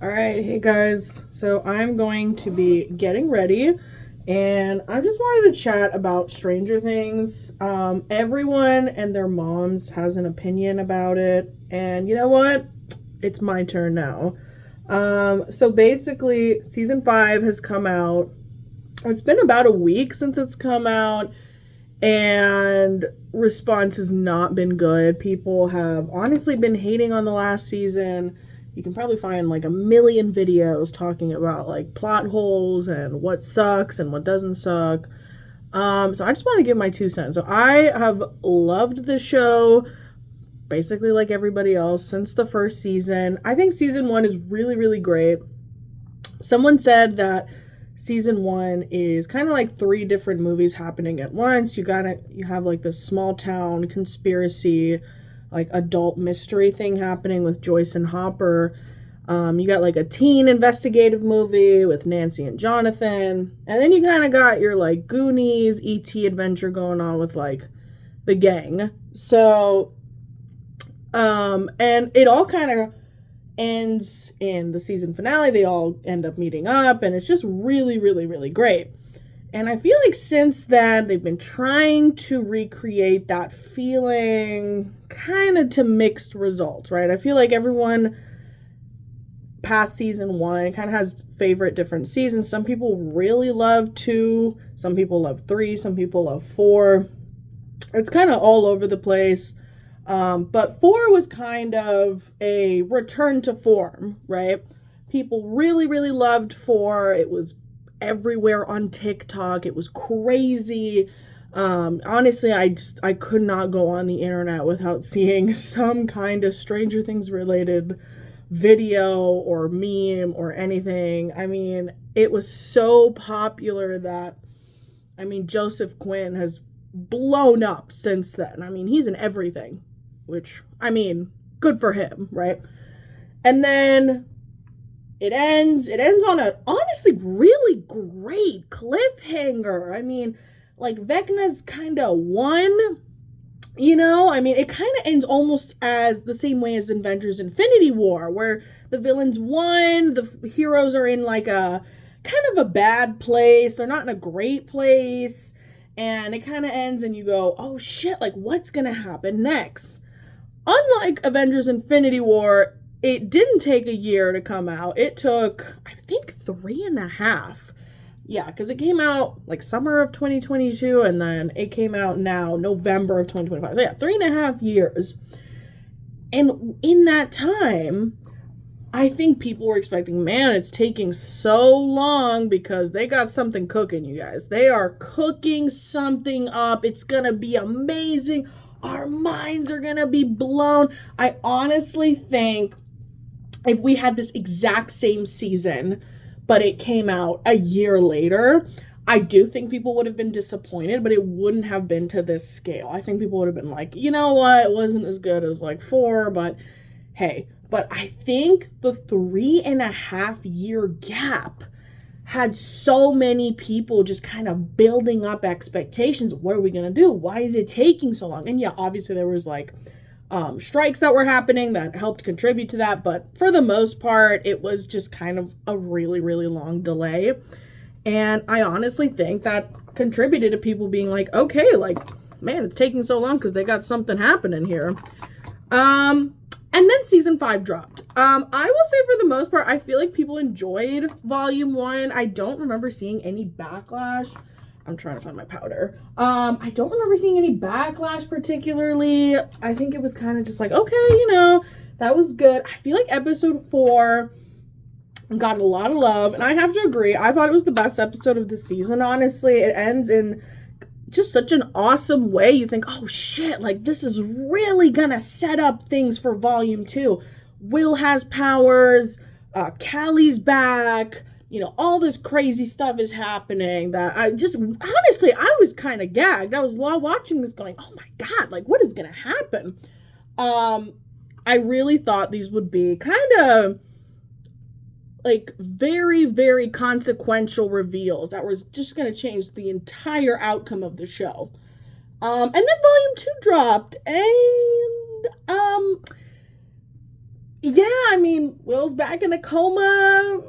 All right, hey guys. So I'm going to be getting ready, and I just wanted to chat about Stranger Things. Everyone and their moms has an opinion about it, and you know what? It's my turn now. So basically, season 5 has come out. It's been about a week since it's come out, and response has not been good. People have honestly been hating on the last season. You can probably find like a million videos talking about like plot holes and what sucks and what doesn't suck. So I just want to give my 2 cents. So I have loved the show basically like everybody else since the first season. I think season 1 is really, really great. Someone said that season 1 is kind of like 3 different movies happening at once. You have like this small town conspiracy, like adult mystery thing happening with Joyce and Hopper. You got like a teen investigative movie with Nancy and Jonathan, and then you kind of got your like Goonies, E.T. adventure going on with like the gang. So, and it all kind of ends in the season finale. They all end up meeting up, and it's just really, really, really great. And I feel like since then, they've been trying to recreate that feeling kind of to mixed results, right? I feel like everyone past season 1 kind of has favorite different seasons. Some people really love 2, some people love 3, some people love 4. It's kind of all over the place. But 4 was kind of a return to form, right? People really, really loved 4. It was everywhere on TikTok. It was crazy. Honestly, I could not go on the internet without seeing some kind of Stranger Things related video or meme or anything. I mean, it was so popular that, Joseph Quinn has blown up since then. I mean, he's in everything, which, good for him, right? And then it ends on a honestly really great cliffhanger. Like Vecna's kind of won, it kind of ends almost as the same way as Avengers Infinity War, where the villains won, the heroes are in like a kind of a bad place, they're not in a great place, and it kind of ends and you go, oh shit, like what's gonna happen next? Unlike Avengers Infinity War, it didn't take a year to come out. It took, I think, 3.5. Yeah, because it came out like summer of 2022, and then it came out now, November of 2025. So yeah, 3.5 years. And in that time, I think people were expecting, man, it's taking so long because they got something cooking, you guys. They are cooking something up. It's going to be amazing. Our minds are going to be blown. I honestly think if we had this exact same season, but it came out a year later, I do think people would have been disappointed, but it wouldn't have been to this scale. I think people would have been like, you know what, it wasn't as good as like 4, but hey. But I think the 3.5-year gap had so many people just kind of building up expectations. What are we going to do? Why is it taking so long? And yeah, obviously there was like strikes that were happening that helped contribute to that. But for the most part, it was just kind of a really, really long delay. And I honestly think that contributed to people being like, okay, like, man, it's taking so long because they got something happening here. And then season 5 dropped. I will say for the most part, I feel like people enjoyed volume 1. I don't remember seeing any backlash. I'm trying to find my powder. I don't remember seeing any backlash particularly. I think it was kind of just like, okay, that was good. I feel like episode 4 got a lot of love, and I have to agree. I thought it was the best episode of the season, honestly. It ends in just such an awesome way. You think, oh shit, like this is really gonna set up things for volume 2. Will has powers, Callie's back, all this crazy stuff is happening that honestly, I was kind of gagged. I was watching this going, oh my God, like what is gonna happen? I really thought these would be kind of like very, very consequential reveals that was just going to change the entire outcome of the show. And then volume 2 dropped, and Yeah, I mean, Will's back in a coma.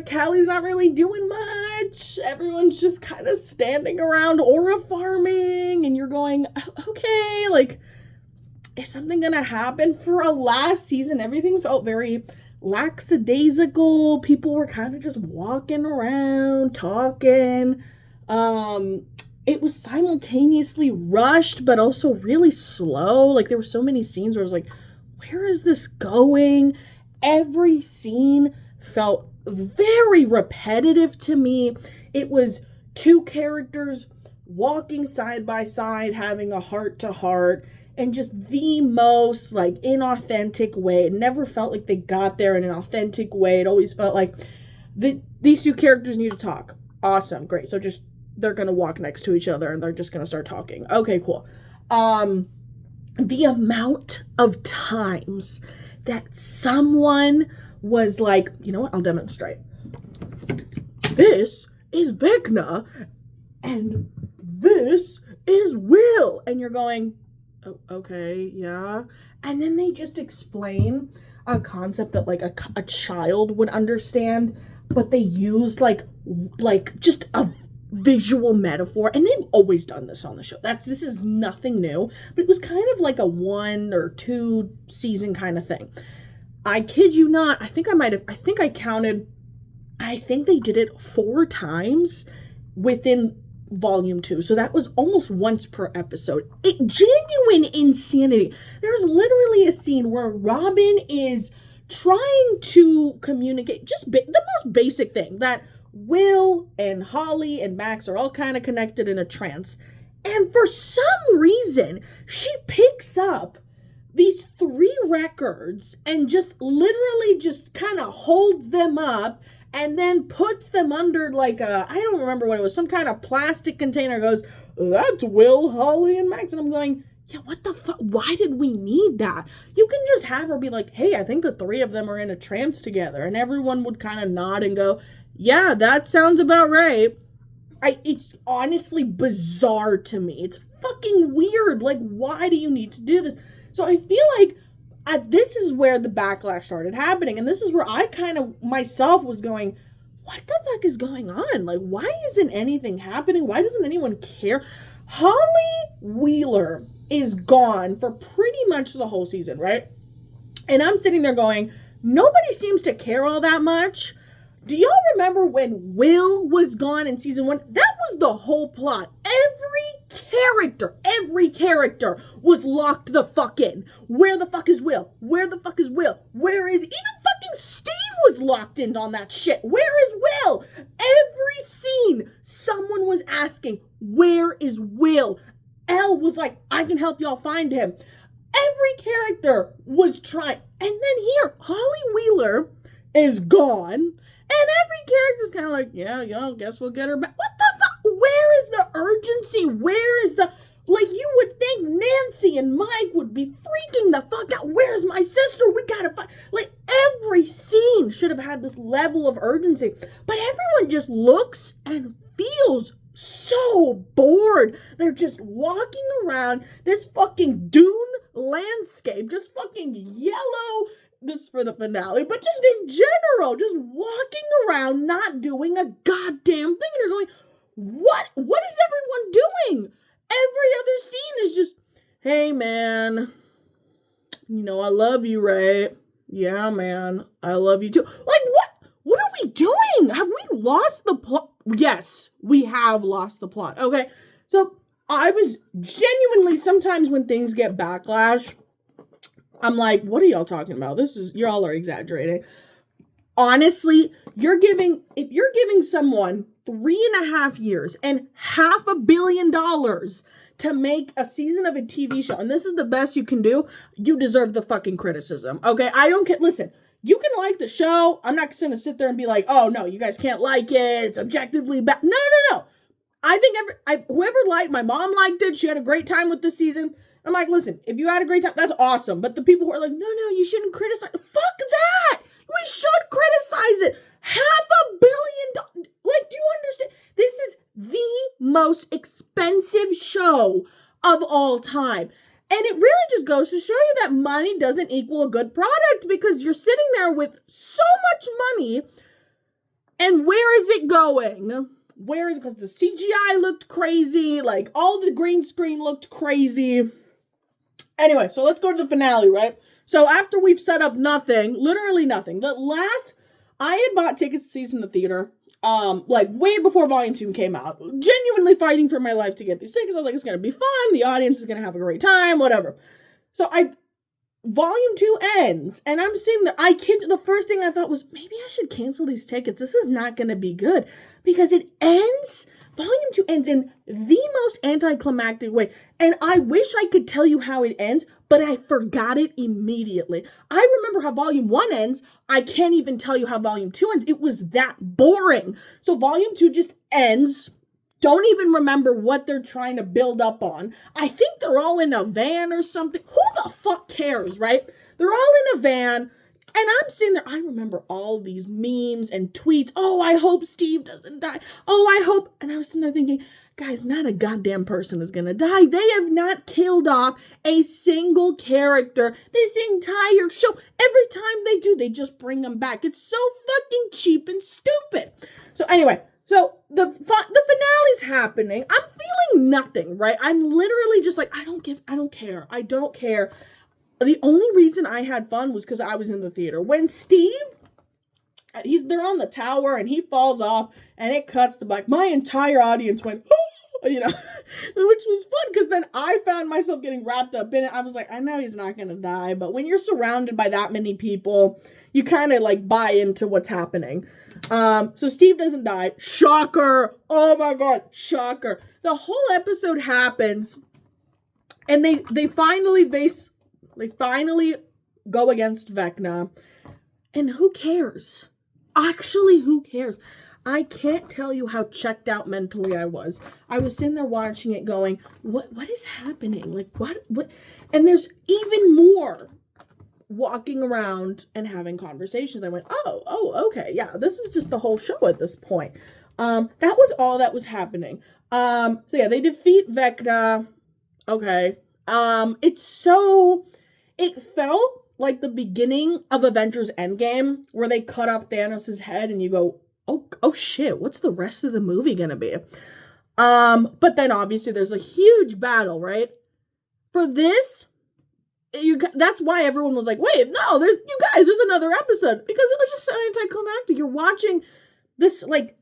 Callie's not really doing much. Everyone's just kind of standing around aura farming, and you're going, okay, like, is something gonna happen? For a last season, everything felt very lackadaisical. People were kind of just walking around, talking. It was simultaneously rushed, but also really slow. Like, there were so many scenes where I was like, where is this going? Every scene felt very repetitive to me. It was two characters walking side by side, having a heart to heart, and just the most like inauthentic way. It never felt like they got there in an authentic way. It always felt like these two characters need to talk. Awesome, great. So just they're gonna walk next to each other and they're just gonna start talking. Okay, cool. The amount of times that someone was like, you know what, I'll demonstrate. This is Vecna, and this is Will. And you're going, oh, okay, yeah. And then they just explain a concept that like a child would understand, but they used like just a visual metaphor, and they've always done this on the show. This is nothing new, but it was kind of like a 1 or 2 season kind of thing. I kid you not, I think I counted, I think they did it 4 times within volume 2. So that was almost once per episode. Genuine insanity. There's literally a scene where Robin is trying to communicate just the most basic thing, that Will and Holly and Max are all kind of connected in a trance. And for some reason, she picks up these 3 records and just literally just kind of holds them up and then puts them under like I don't remember what it was, some kind of plastic container, goes, that's Will, Holly, and Max. And I'm going, yeah, what the fuck? Why did we need that? You can just have her be like, hey, I think the 3 of them are in a trance together. And everyone would kind of nod and go, yeah, that sounds about right. It's honestly bizarre to me. It's fucking weird. Like, why do you need to do this? So I feel like this is where the backlash started happening. And this is where I kind of myself was going, what the fuck is going on? Like, why isn't anything happening? Why doesn't anyone care? Holly Wheeler is gone for pretty much the whole season, right? And I'm sitting there going, nobody seems to care all that much. Do y'all remember when Will was gone in season 1? That was the whole plot. Every character was locked the fuck in. Where the fuck is Will? Where the fuck is Will? Where is... Even fucking Steve was locked in on that shit. Where is Will? Every scene, someone was asking, where is Will? Elle was like, I can help y'all find him. Every character was trying. And then here, Holly Wheeler is gone. And every character's kind of like, yeah, guess we'll get her back. What the fuck? Where is the urgency? Where is the... Like, you would think Nancy and Mike would be freaking the fuck out. Where's my sister? We gotta find... Like, every scene should have had this level of urgency. But everyone just looks and feels so bored. They're just walking around this fucking dune landscape, just fucking yellow... This is for the finale, but just in general, just walking around not doing a goddamn thing. And you're going, what is everyone doing? Every other scene is just, hey man, you know I love you, right? Yeah, man, I love you too. Like, what are we doing? Have we lost the plot? Yes, we have lost the plot. Okay, so I was genuinely, sometimes when things get backlash, I'm like, what are y'all talking about? Y'all are exaggerating. Honestly, if you're giving someone 3.5 years and $500 million to make a season of a TV show, and this is the best you can do, you deserve the fucking criticism. Okay, I don't care. Listen, you can like the show. I'm not gonna sit there and be like, oh no, you guys can't like it. It's objectively bad. No. I think whoever liked, my mom liked it. She had a great time with this season. I'm like, listen, if you had a great time, that's awesome. But the people who are like, no, you shouldn't criticize. Fuck that. We should criticize it. $500 million. Like, do you understand? This is the most expensive show of all time. And it really just goes to show you that money doesn't equal a good product, because you're sitting there with so much money, and where is it going? Where is it? Because the CGI looked crazy, like all the green screen looked crazy. Anyway, so let's go to the finale, right? So after we've set up nothing, literally nothing, I had bought tickets to see this in the theater, like way before Volume 2 came out, genuinely fighting for my life to get these tickets. I was like, it's going to be fun. The audience is going to have a great time, whatever. So Volume 2 ends, and I'm seeing the first thing I thought was, maybe I should cancel these tickets. This is not going to be good, because it ends, Volume 2 ends in the most anticlimactic way. And I wish I could tell you how it ends, but I forgot it immediately. I remember how Volume 1 ends. I can't even tell you how Volume 2 ends. It was that boring. So Volume 2 just ends. Don't even remember what they're trying to build up on. I think they're all in a van or something. Who the fuck cares, right? They're all in a van, and I'm sitting there. I remember all these memes and tweets. Oh, I hope Steve doesn't die. Oh, I hope. And I was sitting there thinking, guys, not a goddamn person is gonna die. They have not killed off a single character this entire show. Every time they do, they just bring them back. It's so fucking cheap and stupid. So anyway, so the finale's happening. I'm feeling nothing, right? I'm literally just like, I don't care. I don't care. The only reason I had fun was because I was in the theater. When Steve, they're on the tower and he falls off and it cuts to black, my entire audience went, oh, you know, which was fun, because then I found myself getting wrapped up in it. I was like, I know he's not going to die, but when you're surrounded by that many people, you kind of like buy into what's happening. So Steve doesn't die. Shocker. Oh my God. Shocker. The whole episode happens, and they finally go against Vecna. And who cares? Actually, who cares? I can't tell you how checked out mentally I was. I was sitting there watching it going, what is happening? Like, what? And there's even more walking around and having conversations. I went, oh, okay, yeah, this is just the whole show at this point. That was all that was happening. So yeah, they defeat Vecna. Okay. It felt like the beginning of Avengers Endgame, where they cut off Thanos' head and you go, oh shit, what's the rest of the movie gonna be? But then obviously there's a huge battle, right? For this, that's why everyone was like, wait, no, there's another episode, because it was just anticlimactic. You're watching this like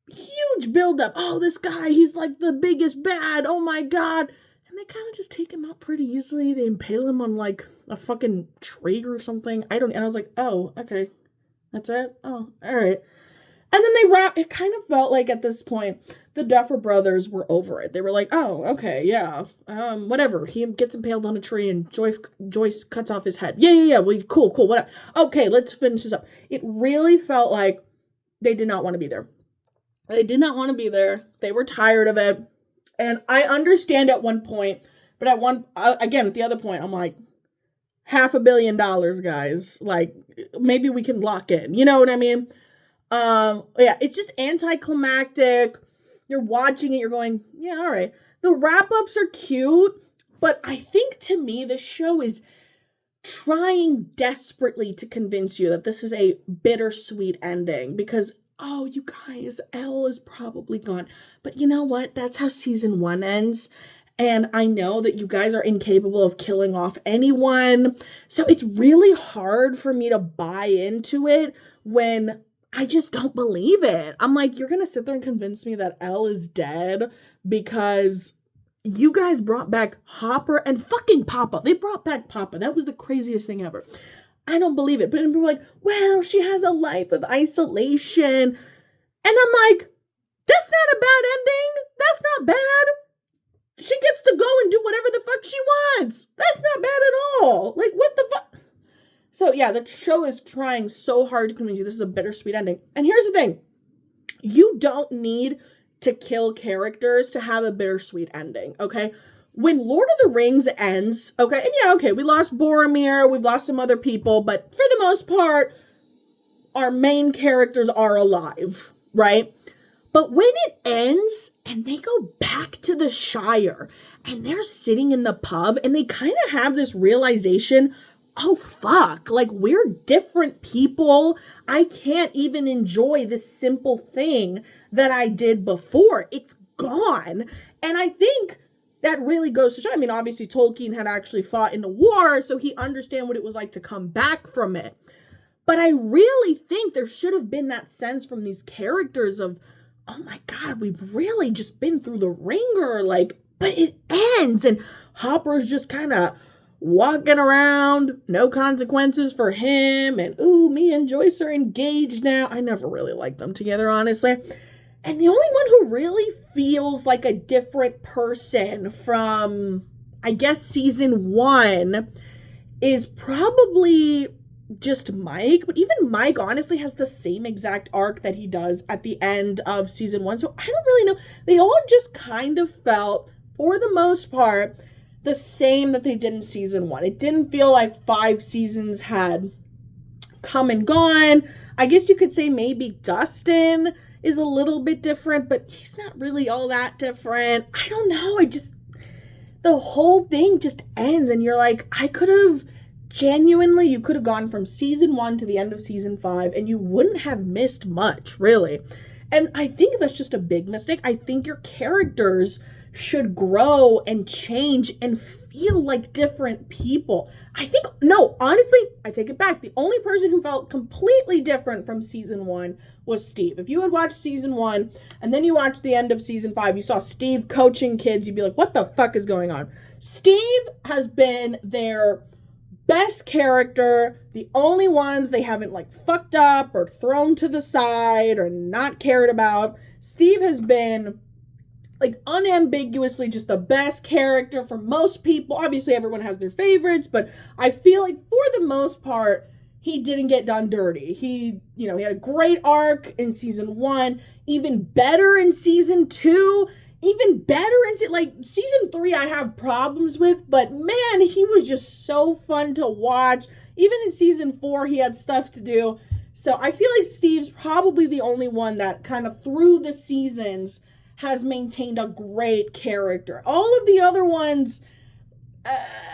huge buildup. Oh, this guy, he's like the biggest bad. Oh my God. And they kind of just take him out pretty easily. They impale him on like a fucking tree or something. And I was like, oh, okay. That's it? Oh, all right. And then it kind of felt like at this point, the Duffer Brothers were over it. They were like, oh, okay, yeah, whatever. He gets impaled on a tree and Joyce cuts off his head. Yeah, well, cool, whatever. Okay, let's finish this up. It really felt like they did not want to be there. They did not want to be there. They were tired of it. And I understand at one point, but at the other point, I'm like, $500 million, guys. Like, maybe we can lock in. You know what I mean? Yeah, it's just anticlimactic. You're watching it, you're going, yeah, all right. The wrap-ups are cute, but I think to me, the show is trying desperately to convince you that this is a bittersweet ending, because, oh, you guys, Elle is probably gone. But you know what? That's how season 1 ends. And I know that you guys are incapable of killing off anyone. So it's really hard for me to buy into it when I just don't believe it. I'm like, you're going to sit there and convince me that Elle is dead because you guys brought back Hopper and fucking Papa. They brought back Papa. That was the craziest thing ever. I don't believe it. But people are like, well, she has a life of isolation. And I'm like, that's not a bad ending. That's not bad. She gets to go and do whatever the fuck she wants. That's not bad at all. Like, what the fuck? So yeah, the show is trying so hard to convince you this is a bittersweet ending. And here's the thing. You don't need to kill characters to have a bittersweet ending, okay? When Lord of the Rings ends, okay, and yeah, okay, we lost Boromir, we've lost some other people, but for the most part, our main characters are alive, right? But when it ends and they go back to the Shire and they're sitting in the pub and they kind of have this realization, oh fuck, like we're different people. I can't even enjoy this simple thing that I did before. It's gone. And I think that really goes to show. I mean, obviously Tolkien had actually fought in the war, so he understood what it was like to come back from it. But I really think there should have been that sense from these characters of, oh my God, we've really just been through the ringer, like, but it ends. And Hopper's just kind of walking around, no consequences for him. And, ooh, me and Joyce are engaged now. I never really liked them together, honestly. And the only one who really feels like a different person from, I guess, season 1 is probably just Mike. But even Mike honestly has the same exact arc that he does at the end of season 1. So I don't really know. They all just kind of felt, for the most part, the same that they did in season 1. It didn't feel like 5 seasons had come and gone. I guess you could say maybe Dustin is a little bit different, but he's not really all that different. I don't know. The whole thing just ends and you're like, you could have gone from season 1 to the end of season 5 and you wouldn't have missed much, really. And I think that's just a big mistake. I think your characters should grow and change and feel like different people. Honestly, I take it back. The only person who felt completely different from season 1 was Steve. If you had watched season 1 and then you watched the end of season 5, you saw Steve coaching kids, you'd be like, what the fuck is going on? Steve has been their best character, the only one they haven't like fucked up or thrown to the side or not cared about. Steve has been like unambiguously just the best character for most people. Obviously everyone has their favorites, but I feel like for the most part, he didn't get done dirty. He had a great arc in season 1, even better in season 2, even better in season 3 I have problems with, but man, he was just so fun to watch. Even in season 4, he had stuff to do. So I feel like Steve's probably the only one that kind of through the seasons has maintained a great character. All of the other ones,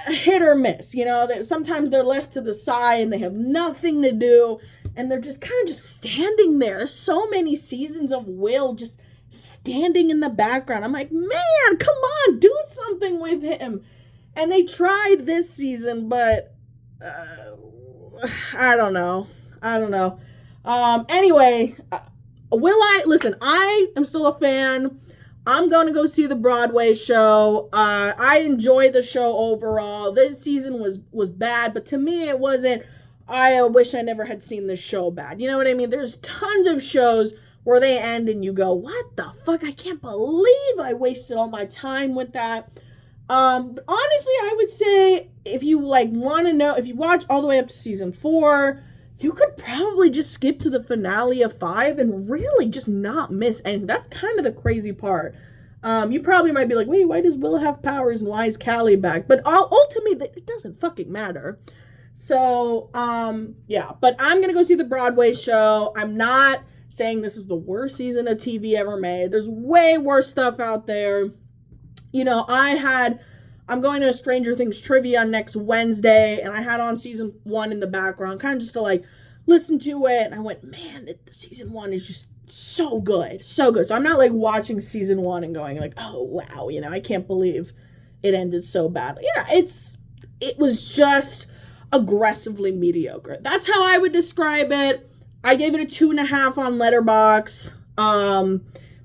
hit or miss. Sometimes they're left to the side and they have nothing to do. And they're just kind of just standing there. So many seasons of Will just standing in the background. I'm like, man, come on, do something with him. And they tried this season, but I don't know. Anyway, I am still a fan. I'm going to go see the Broadway show. I enjoy the show overall. This season was bad, but to me it wasn't, I wish I never had seen this show bad. You know what I mean? There's tons of shows where they end and you go, what the fuck? I can't believe I wasted all my time with that. But honestly, I would say if you want to know, if you watch all the way up to season 4, you could probably just skip to the finale of 5 and really just not miss anything. That's kind of the crazy part. You probably might be like, wait, why does Will have powers and why is Callie back? But ultimately, it doesn't fucking matter. So, yeah. But I'm going to go see the Broadway show. I'm not saying this is the worst season of TV ever made. There's way worse stuff out there. I'm going to Stranger Things trivia next Wednesday, and I had on season 1 in the background, kind of just to listen to it, and I went, man, the season 1 is just so good, so good. So I'm not watching season 1 and going oh wow, I can't believe it ended so badly. Yeah, it was just aggressively mediocre. That's how I would describe it. I gave it a 2.5 on Letterboxd.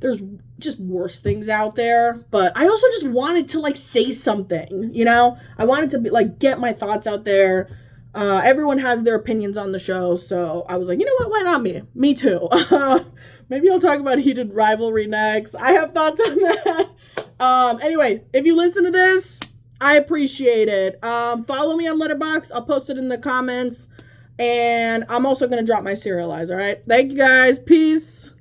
There's just worse things out there, but I also just wanted to say something, I wanted to get my thoughts out there. Everyone has their opinions on the show, so I was like, you know what, why not me too. Maybe I'll talk about Heated Rivalry next. I have thoughts on that. Anyway, if you listen to this, I appreciate it. Follow me on Letterboxd. I'll post it in the comments, and I'm also going to drop my serial eyes, all right? Thank you guys. Peace.